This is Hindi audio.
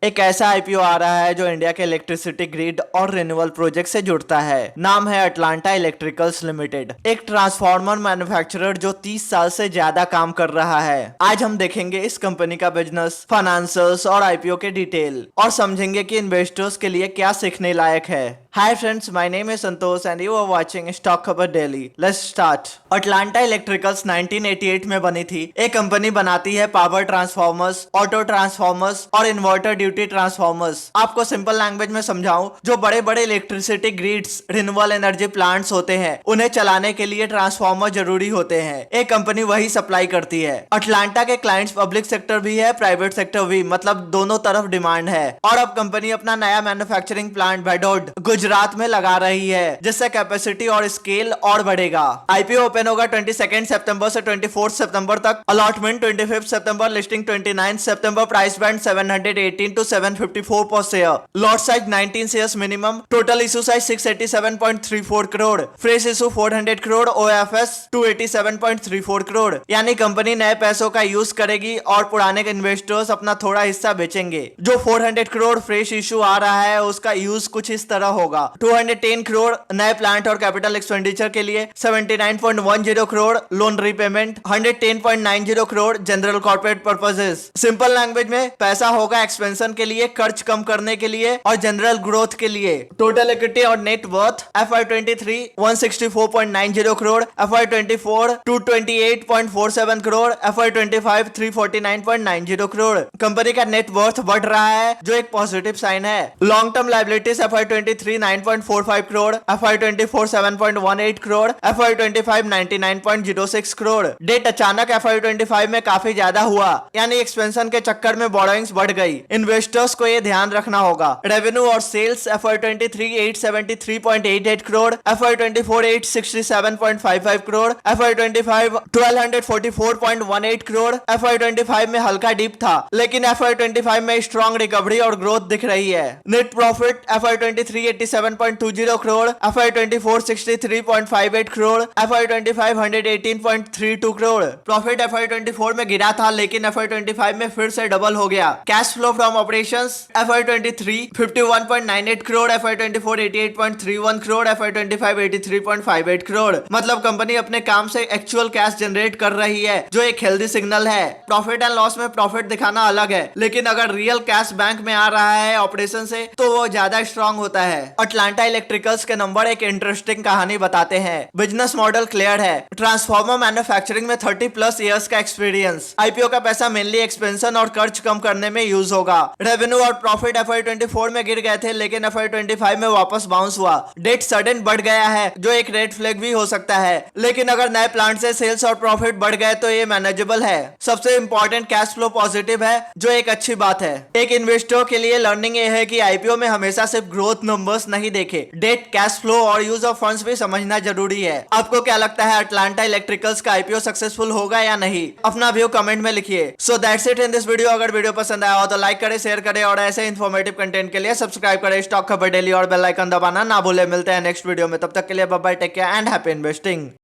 एक ऐसा आईपीओ आ रहा है जो इंडिया के इलेक्ट्रिसिटी ग्रिड और रिन्यूएबल प्रोजेक्ट से जुड़ता है। नाम है अटलांटा इलेक्ट्रिकल्स लिमिटेड, एक ट्रांसफार्मर मैन्युफैक्चरर जो 30 साल से ज्यादा काम कर रहा है। आज हम देखेंगे इस कंपनी का बिजनेस, फाइनेंशियल्स और आईपीओ के डिटेल और समझेंगे कि इन्वेस्टर्स के लिए क्या सीखने लायक है। Hi friends, my name is Santosh and you are watching stock Khabar daily. Let's start. Atlanta electricals 1988 में बनी थी। एक कंपनी बनाती है पावर ट्रांसफार्मर्स, ऑटो ट्रांसफार्मर्स और इन्वर्टर ड्यूटी ट्रांसफार्मर्स। आपको सिंपल लैंग्वेज में समझाऊं, जो बड़े बड़े electricity grids, renewable energy plants होते हैं, उन्हें चलाने के लिए ट्रांसफार्मर जरूरी होते हैं। एक कंपनी वही सप्लाई करती है। अटलांटा के क्लाइंट्स पब्लिक सेक्टर भी है, प्राइवेट सेक्टर भी, मतलब दोनों तरफ डिमांड है। और अब कंपनी अपना नया मैन्युफैक्चरिंग प्लांट वेडोड गुजरात में लगा रही है, जिससे कैपेसिटी और स्केल और बढ़ेगा। आईपीओ ओपन होगा 22 सितंबर से 24 सितंबर तक। Allotment 25 September, listing 29 September. Price band 718 to 754 पर share. Lot size 19 shares minimum. Total issue size 687.34 crore. Fresh issue 400 crore. OFS 287.34 crore. यानी कंपनी नए पैसों का यूज करेगी और पुराने इन्वेस्टर्स अपना थोड़ा हिस्सा बेचेंगे। जो 400 करोड़ फ्रेश इशू आ रहा है, उसका यूज कुछ इस तरह होगा: 210 करोड़ नए प्लांट और कैपिटल एक्सपेंडिचर के लिए, 79.10 crore loan repayment, 110.90 crore general corporate purposes. Simple language में पैसा होगा एक्सपेंशन के लिए, खर्च कम करने के लिए और जनरल ग्रोथ के लिए। टोटल इक्विटी और net worth FY23 164.90 crore, FY24 228.47 crore, FY25 349.90 crore. Company का नेट वर्थ बढ़ रहा है, जो एक पॉजिटिव साइन है। Long term liabilities FY23 9.45 crore, FY24 7.18 crore, FY25 99.06 crore. Debt अचानक FY25 में काफी ज्यादा हुआ, यानी एक्सपेंशन के चक्कर में बोरोइंग्स बढ़ गई। इन्वेस्टर्स को ये ध्यान रखना होगा। रेवेन्यू और sales FY23 873.88 crore, FY24 867.55 crore, FY25 1244.18 crore. FY25 में हल्का डिप था, लेकिन FY25 में स्ट्रॉन्ग रिकवरी और ग्रोथ दिख रही है। Net profit FY23 87.20 crore, FY24 63.58 crore, FY25 118.32 crore. Profit FY24 में गिरा था, लेकिन FY25 में फिर से डबल हो गया। Cash flow from operations FY23 51.98 crore, FY24 88.31 crore, FY25 83.58 crore. मतलब कंपनी अपने काम से एक्चुअल कैश जनरेट कर रही है, जो एक हेल्दी सिग्नल है। प्रॉफिट एंड लॉस में प्रॉफिट दिखाना अलग है, लेकिन अगर रियल कैश बैंक में आ रहा है ऑपरेशन से, तो वो ज्यादा स्ट्रॉन्ग होता है। अटलांटा इलेक्ट्रिकल्स के नंबर एक इंटरेस्टिंग कहानी बताते हैं। बिजनेस मॉडल क्लियर है। ट्रांसफार्मर मैन्युफैक्चरिंग में 30+ इयर्स का एक्सपीरियंस। आईपीओ का पैसा मेनली एक्सपेंशन और खर्च कम करने में यूज होगा। रेवेन्यू और प्रॉफिट FY24 में गिर गए थे, लेकिन FY25 में वापस बाउंस हुआ। डेट सडन बढ़ गया है, जो एक रेड फ्लैग भी हो सकता है, लेकिन अगर नए प्लांट से सेल्स और प्रॉफिट बढ़ गए तो ये मैनेजेबल है। सबसे इंपॉर्टेंट कैश फ्लो पॉजिटिव है, जो एक अच्छी बात है। एक इन्वेस्टर के लिए लर्निंग ये है कि आईपीओ में हमेशा सिर्फ ग्रोथ नंबर्स नहीं देखे, डेट, कैश फ्लो और यूज ऑफ फंड्स भी समझना जरूरी है। आपको क्या लगता है, अटलांटा इलेक्ट्रिकल्स का आईपीओ सक्सेसफुल होगा या नहीं? अपना व्यू कमेंट में लिखिए। So that's it in this video. अगर वीडियो पसंद आया हो तो लाइक करें, शेयर करें और ऐसे इन्फॉर्मेटिव कंटेंट के लिए सब्सक्राइब करें। स्टॉक खबर डेली और बेल आइकन दबाना ना भूले। मिलते हैं नेक्स्ट वीडियो में, तब तक के लिए bye bye, take care and happy investing.